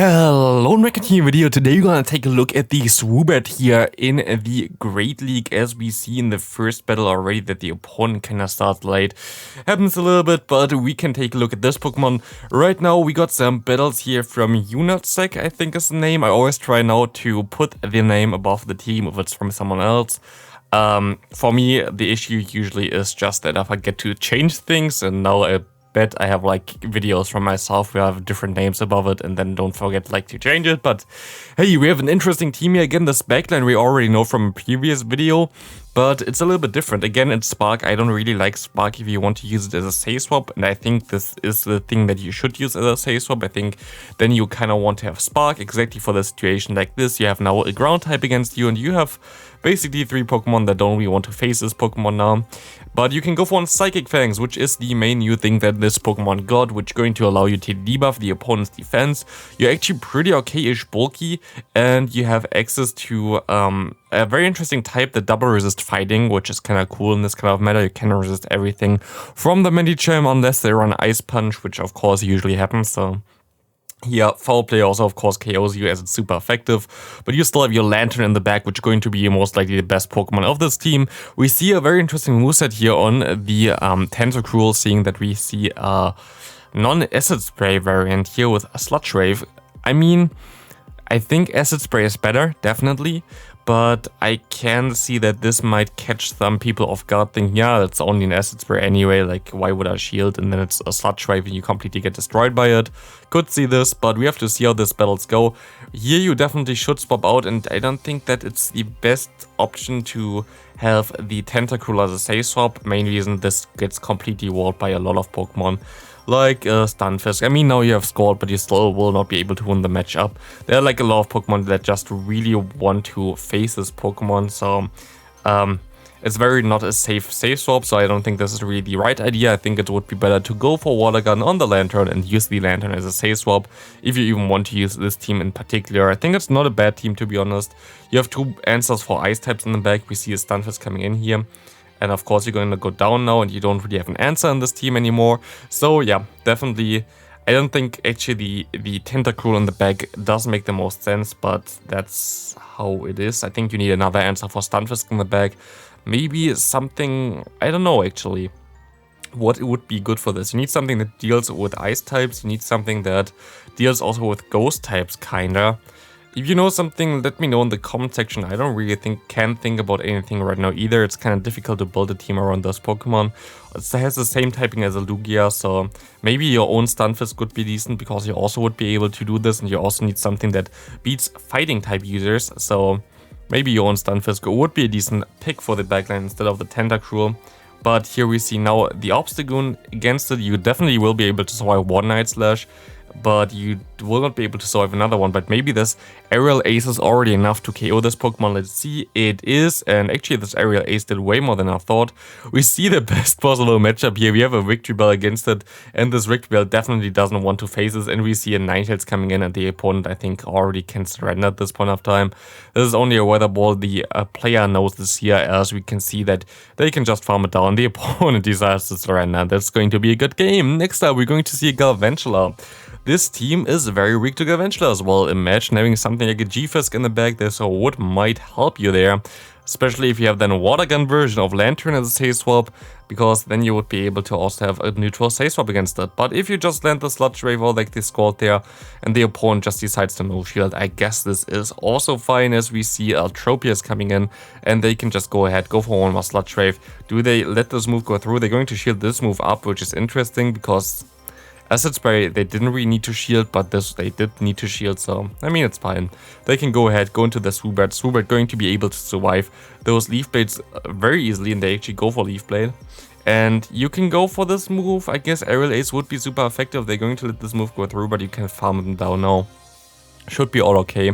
Hello, Record here video. Today we're gonna take a look at the Swoobat here in the Great League. As we see in the first battle already that the opponent kinda starts late. Happens a little bit, but we can take a look at this Pokemon. Right now we got some battles here from Junasek, I think is the name. I always try now to put the name above the team if it's from someone else. For me, the issue usually is just that if I get to change things, and now I bet I have like videos from myself where I have different names above it and then don't forget like to change it. But hey, we have an interesting team here. Again, this backline we already know from a previous video, but it's a little bit different. Again, it's Spark. I don't really like Spark if you want to use it as a say swap, and I think this is the thing that you should use as a say swap. I think then you kind of want to have Spark exactly for the situation like this. You have now a ground type against you, and you have basically 3 Pokemon that don't really want to face this Pokemon now. But you can go for one Psychic Fangs, which is the main new thing that this Pokemon got, which is going to allow you to debuff the opponent's defense. You're actually pretty okay-ish bulky, and you have access to a very interesting type, the double resist fighting, which is kind of cool in this kind of meta. You can resist everything from the Medicham unless they run Ice Punch, which of course usually happens, so here, Foul Play also of course KOs you as it's super effective, but you still have your Lantern in the back, which is going to be most likely the best Pokemon of this team. We see a very interesting moveset here on the Tentacruel, seeing that we see a non-Acid Spray variant here with a Sludge Wave. I mean, I think Acid Spray is better, definitely, but I can see that this might catch some people off guard thinking, yeah, it's only an Acid Spray anyway, like why would I shield? And then it's a Sludge Wave and you completely get destroyed by it. Could see this, but we have to see how these battles go. Here you definitely should swap out, and I don't think that it's the best option to have the Tentacruel as a say swap. Main reason, this gets completely walled by a lot of Pokemon, like Stunfisk. I mean, now you have Scald, but you still will not be able to win the matchup. There are like a lot of Pokemon that just really want to face this Pokemon, so it's very not a safe swap, so I don't think this is really the right idea. I think it would be better to go for Water Gun on the Lantern and use the Lantern as a safe swap if you even want to use this team in particular. I think it's not a bad team, to be honest. You have 2 answers for Ice types in the back. We see a Stunfisk coming in here. And of course you're going to go down now and you don't really have an answer in this team anymore. So yeah, definitely, I don't think actually the Tentacruel in the back does make the most sense, but that's how it is. I think you need another answer for Stunfisk in the back. Maybe something, I don't know actually, what would be good for this. You need something that deals with Ice types, you need something that deals also with Ghost types kinda. If you know something, let me know in the comment section. I don't really can think about anything right now either. It's kind of difficult to build a team around those Pokemon. It has the same typing as a Lugia, so maybe your own Stunfisk could be decent because you also would be able to do this, and you also need something that beats fighting type users. So maybe your own Stunfisk would be a decent pick for the backline instead of the Tentacruel. But here we see now the Obstagoon. Against it, you definitely will be able to survive one Night Slash, but you will not be able to survive another one. But maybe this Aerial Ace is already enough to KO this Pokemon. Let's see, it is, and actually this Aerial Ace did way more than I thought. We see the best possible matchup here. We have a Victory Bell against it, and this Victory Bell definitely doesn't want to face this, and we see a Ninetales coming in, and the opponent I think already can surrender at this point of time. This is only a Weather Ball. The player knows this here, as we can see that they can just farm it down. The opponent decides to surrender. That's going to be a good game. Next up, we're going to see a Galvantula. This team is very weak to Galvantula as well. Imagine having something like a G-Fisk in the back there, so wood might help you there. Especially if you have then a Water Gun version of Lantern as a say swap, because then you would be able to also have a neutral say swap against it. But if you just land the Sludge Wave or like the Scald there, and the opponent just decides to no shield, I guess this is also fine, as we see Altropius coming in, and they can just go ahead, go for one more Sludge Wave. Do they let this move go through? They're going to shield this move up, which is interesting, because Acid Spray, they didn't really need to shield, but this they did need to shield, so I mean it's fine. They can go ahead, go into the Swoobat. Swoobat going to be able to survive those Leaf Blades very easily, and they actually go for Leaf Blade. And you can go for this move. I guess Aerial Ace would be super effective. They're going to let this move go through, but you can farm them down now. Should be all okay.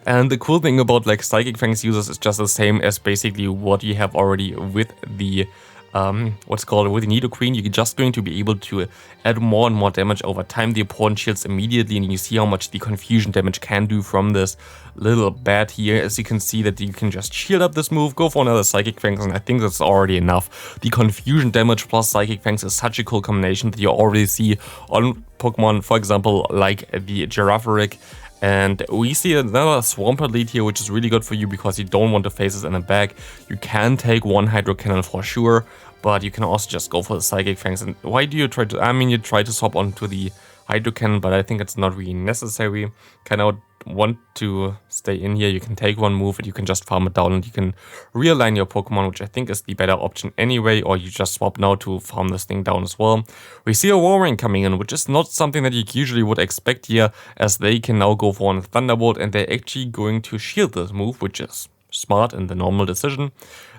And the cool thing about like Psychic Fangs users is just the same as basically what you have already with the with the Nidoqueen. You're just going to be able to add more and more damage over time. The opponent shields immediately, and you see how much the confusion damage can do from this little bat here. As you can see that you can just shield up this move, go for another Psychic Fangs, and I think that's already enough. The confusion damage plus Psychic Fangs is such a cool combination that you already see on Pokemon, for example, like the Girafarig. And we see another Swampert lead here, which is really good for you because you don't want the phases in the back. You can take one Hydro Cannon for sure, but you can also just go for the Psychic Fangs. And why do you try to, I mean, you try to swap onto the Hydro Cannon, but I think it's not really necessary. Kind of want to stay in here. You can take one move and you can just farm it down and you can realign your Pokemon, which I think is the better option anyway, or you just swap now to farm this thing down as well. We see a Warring coming in, which is not something that you usually would expect here, as they can now go for a Thunderbolt and they're actually going to shield this move, which is smart and the normal decision.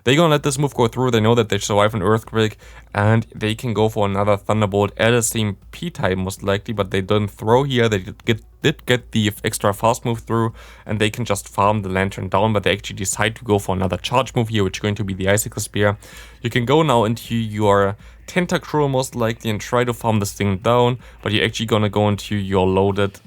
They're gonna let this move go through. They know that they survive an Earthquake and they can go for another Thunderbolt at the same P-type most likely, but they don't throw here. They did get the extra fast move through and they can just farm the Lantern down, but they actually decide to go for another charge move here, which is going to be the Icicle Spear. You can go now into your Tentacruel most likely and try to farm this thing down, but you're actually gonna go into your loaded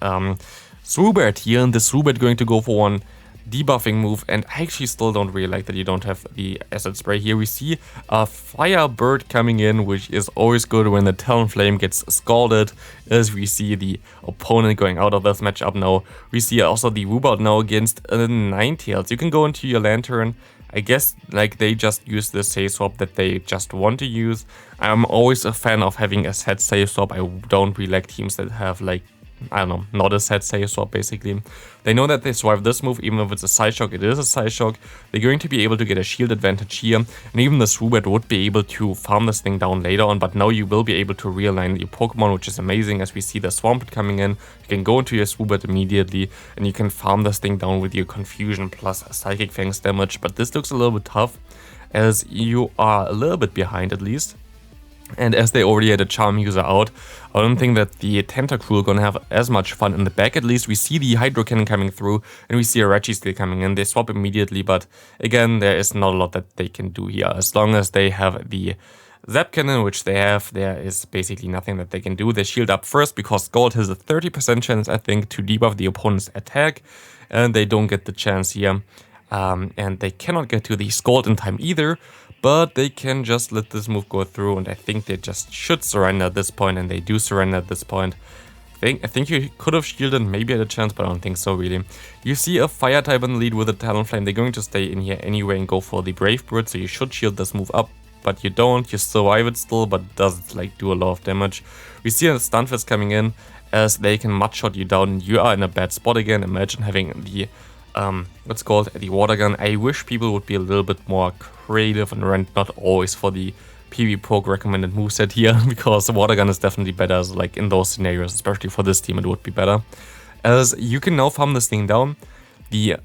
Swoobat here, and the Swoobat going to go for one debuffing move, and I actually still don't really like that you don't have the Acid Spray here. We see a Firebird coming in, which is always good when the Talonflame gets scalded, as we see the opponent going out of this matchup now. We see also the Woobat now against a Ninetales. You can go into your Lantern. I guess like they just use the save swap that they just want to use. I'm always a fan of having a set save swap. I don't really like teams that have like, I don't know, not a set save swap basically. They know that they survive this move, even if it's a Side Shock, it is a Side Shock. They're going to be able to get a shield advantage here, and even the Swoobat would be able to farm this thing down later on, but now you will be able to realign your Pokemon, which is amazing, as we see the Swampert coming in. You can go into your Swoobat immediately, and you can farm this thing down with your Confusion plus Psychic Fangs damage, but this looks a little bit tough, as you are a little bit behind at least. And as they already had a Charm user out, I don't think that the Tentacruel gonna have as much fun in the back. At least we see the Hydro Cannon coming through, and we see a Registeel coming in. They swap immediately, but again, there is not a lot that they can do here. As long as they have the Zap Cannon, which they have, there is basically nothing that they can do. They shield up first because Gold has a 30% chance, I think, to debuff the opponent's attack, and they don't get the chance here. And they cannot get to the Scald in time either, but they can just let this move go through, and I think they just should surrender at this point, and they do surrender at this point. I think you could have shielded, maybe had a chance, but I don't think so really. You see a Fire type in the lead with a Talonflame. They're going to stay in here anyway and go for the Brave Bird, so you should shield this move up, but you don't. You survive it still, but it doesn't like do a lot of damage. We see a Stunfisk coming in, as they can Mudshot you down, and you are in a bad spot again. Imagine having the what's called the Water Gun. I wish people would be a little bit more creative and rent not always for the PV Poke recommended moveset here, because the Water Gun is definitely better, so like in those scenarios, especially for this team, it would be better. As you can now farm this thing down. The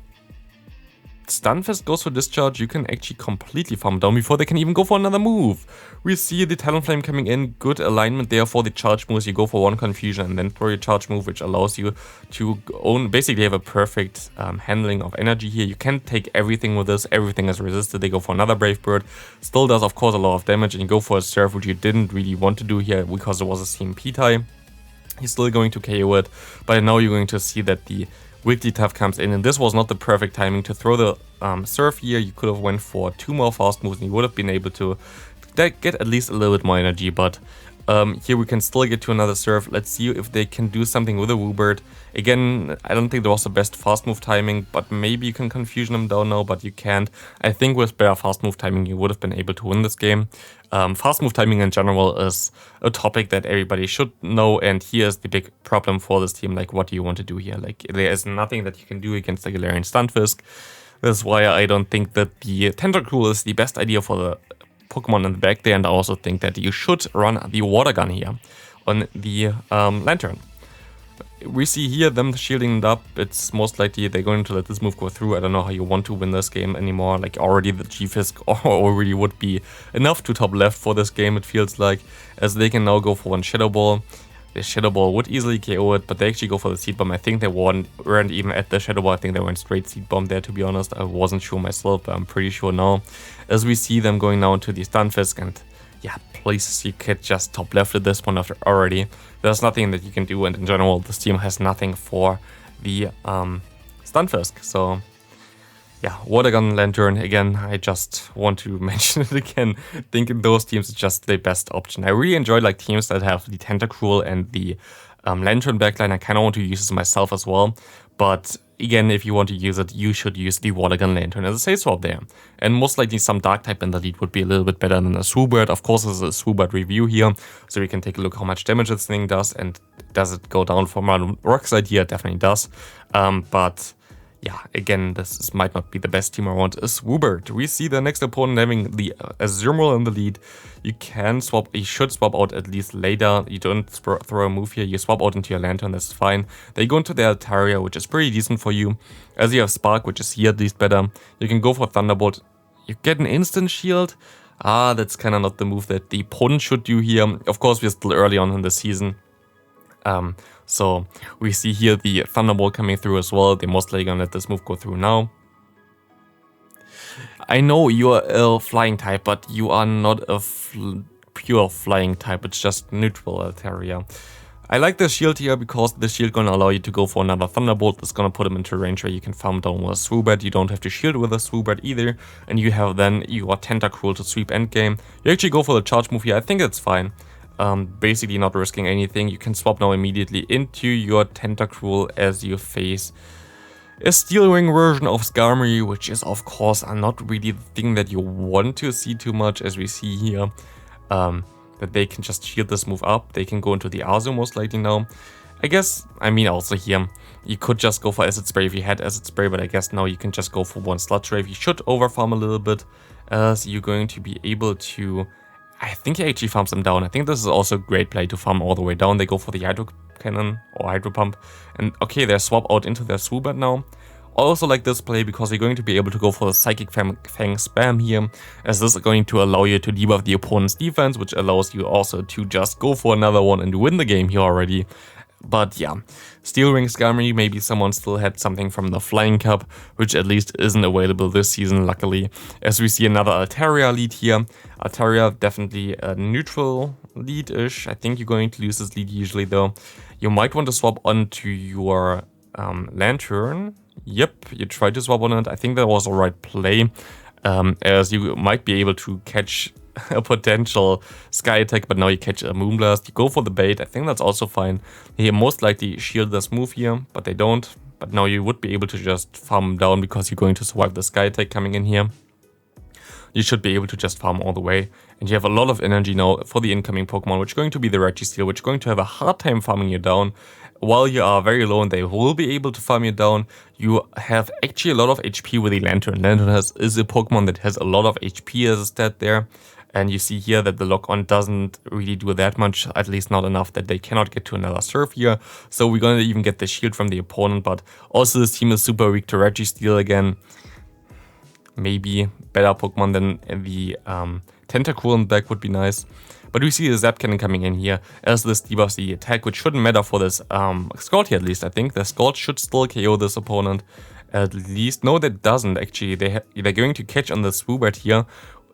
Stunfisk goes for Discharge. You can actually completely farm down before they can even go for another move. We see the Talonflame coming in, good alignment there for the charge moves. You go for one Confusion and then throw your charge move, which allows you to basically have a perfect handling of energy here. You can't take everything with this, everything is resisted. They go for another Brave Bird, still does of course a lot of damage, and you go for a Surf, which you didn't really want to do here because it was a CMP type. He's still going to KO it, but now you're going to see that the Wigglytuff comes in, and this was not the perfect timing to throw the Surf here. You could have went for 2 more fast moves and you would have been able to get at least a little bit more energy, but here we can still get to another Surf. Let's see if they can do something with a Woobird. Again, I don't think there was the best fast move timing, but maybe you can Confusion them down now, but you can't. I think with better fast move timing you would have been able to win this game. Fast move timing in general is a topic that everybody should know, and here's the big problem for this team. Like, what do you want to do here? Like, there is nothing that you can do against the Galarian Stunfisk. That's why I don't think that the Tentacruel is the best idea for the Pokemon in the back there, and I also think that you should run the Water Gun here on the Lantern. We see here them shielding it up. It's most likely they're going to let this move go through. I don't know how you want to win this game anymore. Like, already the G-Fisk already would be enough to top left for this game, it feels like, as they can now go for one Shadow Ball. The Shadow Ball would easily KO it, but they actually go for the Seed Bomb. I think they weren't even at the Shadow Ball. I think they went straight Seed Bomb there, to be honest. I wasn't sure myself, but I'm pretty sure now. As we see them going now into the Stunfisk, and yeah, please, you could just top left at this point after already. There's nothing that you can do, and in general, this team has nothing for the Stunfisk. So yeah, Water Gun Lantern, again, I just want to mention it again. Thinking those teams is just the best option. I really enjoy like teams that have the Tentacruel and the Lantern backline. I kind of want to use this myself as well, but again, if you want to use it, you should use the Water Gun Lantern as a safe swap there. And most likely some Dark type in the lead would be a little bit better than a Swoobat. Of course, this is a Swoobat review here, so we can take a look how much damage this thing does, and does it go down from random rock side here? It definitely does. But yeah, again, this might not be the best team around a Swoobat. We see the next opponent having the Azumarill in the lead. You should swap out at least later. You don't throw a move here, you swap out into your Lantern, that's fine. They go into their Altaria, which is pretty decent for you. As you have Spark, which is here at least better. You can go for Thunderbolt. You get an instant shield. That's kind of not the move that the opponent should do here. Of course, we're still early on in the season. So we see here the Thunderbolt coming through as well. They're most likely gonna let this move go through now. I know you are a flying type, but you are not a pure flying type. It's just neutral Altaria. I like the shield here because the shield gonna allow you to go for another Thunderbolt. It's gonna put him into range where you can farm down with a Swoobat. You don't have to shield with a Swoobat either. And you have then your Tentacruel to sweep endgame. You actually go for the charge move here. I think it's fine. Basically not risking anything. You can swap now immediately into your Tentacruel as you face a Steel Ring version of Skarmory, which is of course not really the thing that you want to see too much, as we see here. That they can just shield this move up. They can go into the Azu most likely now. I guess, I mean also here, you could just go for Acid Spray if you had Acid Spray, but I guess now you can just go for one Sludge Wave. You should overfarm a little bit, as you're going to be able to... I think he actually farms them down. I think this is also a great play to farm all the way down. They go for the Hydro Cannon or Hydro Pump. And okay, they swap out into their Swoobat now. I also like this play because you're going to be able to go for the Psychic Fang spam here, as this is going to allow you to debuff the opponent's defense, which allows you also to just go for another one and win the game here already. But yeah, Steel Ring Skarmory, maybe someone still had something from the Flying Cup, which at least isn't available this season, luckily. As we see another Altaria lead here. Altaria definitely a neutral lead-ish. I think you're going to lose this lead usually though. You might want to swap onto your Lantern. Yep, you tried to swap on it. I think that was the right play, as you might be able to catch a potential Sky Attack, but now you catch a Moonblast. You go for the bait. I think that's also fine. He most likely shield this move here, but they don't. But now you would be able to just farm down because you're going to survive the Sky Attack coming in here. You should be able to just farm all the way. And you have a lot of energy now for the incoming Pokemon, which is going to be the Registeel, which is going to have a hard time farming you down. While you are very low and they will be able to farm you down, you have actually a lot of HP with the Lantern. Lantern is a Pokemon that has a lot of HP as a stat there. And you see here that the lock-on doesn't really do that much, at least not enough that they cannot get to another Surf here. So we're going to even get the shield from the opponent, but also this team is super weak to Registeel again. Maybe better Pokemon than the Tentacruel in the back would be nice. But we see the Zap Cannon coming in here as this debuffs the attack, which shouldn't matter for this Scald here at least, I think. The Scald should still KO this opponent at least. No, that doesn't actually. They're going to catch on the Swoobat here.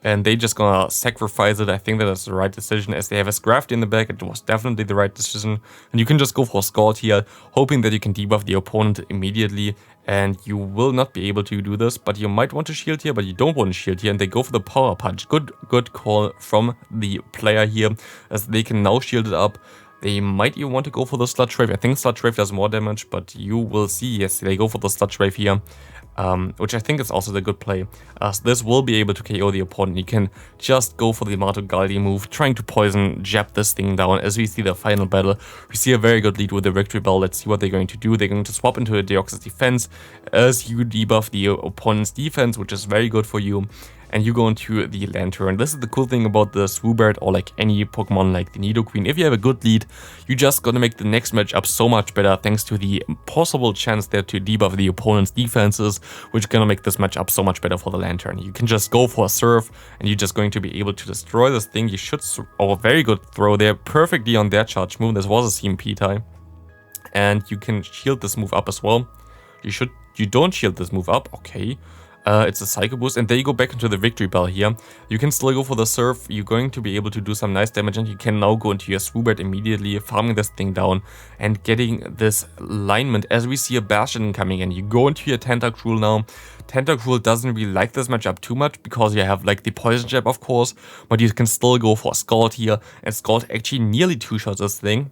And they just gonna sacrifice it. I think that is the right decision, as they have a Scrafty in the back. It was definitely the right decision. And you can just go for Scald here, hoping that you can debuff the opponent immediately. And you will not be able to do this, but you might want to shield here, but you don't want to shield here. And they go for the Power Punch. Good call from the player here, as they can now shield it up. They might even want to go for the Sludge Wave. I think Sludge Wave does more damage, but you will see. Yes, they go for the Sludge Wave here. Which I think is also the good play, as this will be able to KO the opponent. You can just go for the Matogaldi move, trying to poison jab this thing down. As we see the final battle, we see a very good lead with the Victory Bell. Let's see what they're going to do. They're going to swap into a Deoxys defense as you debuff the opponent's defense, which is very good for you. And you go into the Lantern. This is the cool thing about the Swoobat, or like any Pokemon like the Nidoqueen. If you have a good lead, you're just gonna make the next matchup so much better, thanks to the possible chance there to debuff the opponent's defenses, which is gonna make this matchup so much better for the Lantern. You can just go for a Surf, and you're just going to be able to destroy this thing. You should, oh, very good throw there, perfectly on their charge move. This was a CMP tie. And you can shield this move up as well. You don't shield this move up, okay. It's a Psycho Boost, and there you go back into the Victory Bell here. You can still go for the Surf. You're going to be able to do some nice damage, and you can now go into your Swoobat immediately, farming this thing down and getting this alignment. As we see a Bastion coming in, you go into your Tentacruel now. Tentacruel doesn't really like this matchup too much because you have like the Poison Jab, of course, but you can still go for Scald here, and Scald actually nearly two-shots this thing.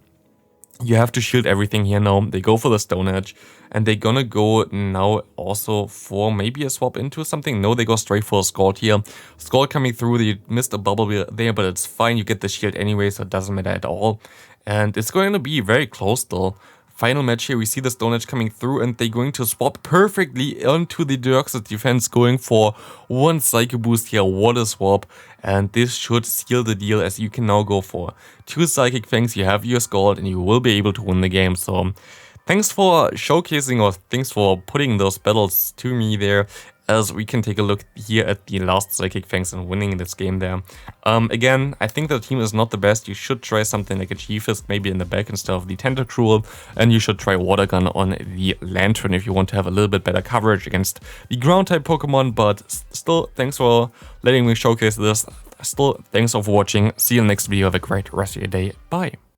You have to shield everything here now. They go for the Stone Edge, and they're gonna go now also for maybe a swap into something. No, they go straight for a Scald here. Scald coming through, they missed a bubble there, but it's fine. You get the shield anyway, so it doesn't matter at all. And it's going to be very close though. Final match here, we see the Stone Edge coming through, and they're going to swap perfectly onto the Deoxys defense, going for one Psycho Boost here. What a swap. And this should seal the deal, as you can now go for 2 Psychic Fangs, you have your Scald, and you will be able to win the game. So thanks for showcasing, or thanks for putting those battles to me there, as we can take a look here at the last Psychic Fangs and winning this game there. Again, I think the team is not the best. You should try something like a G-Fist maybe in the back instead of the Tentacruel, and you should try Water Gun on the Lantern if you want to have a little bit better coverage against the ground-type Pokemon. But still, thanks for letting me showcase this. Still, thanks for watching. See you in the next video. Have a great rest of your day. Bye.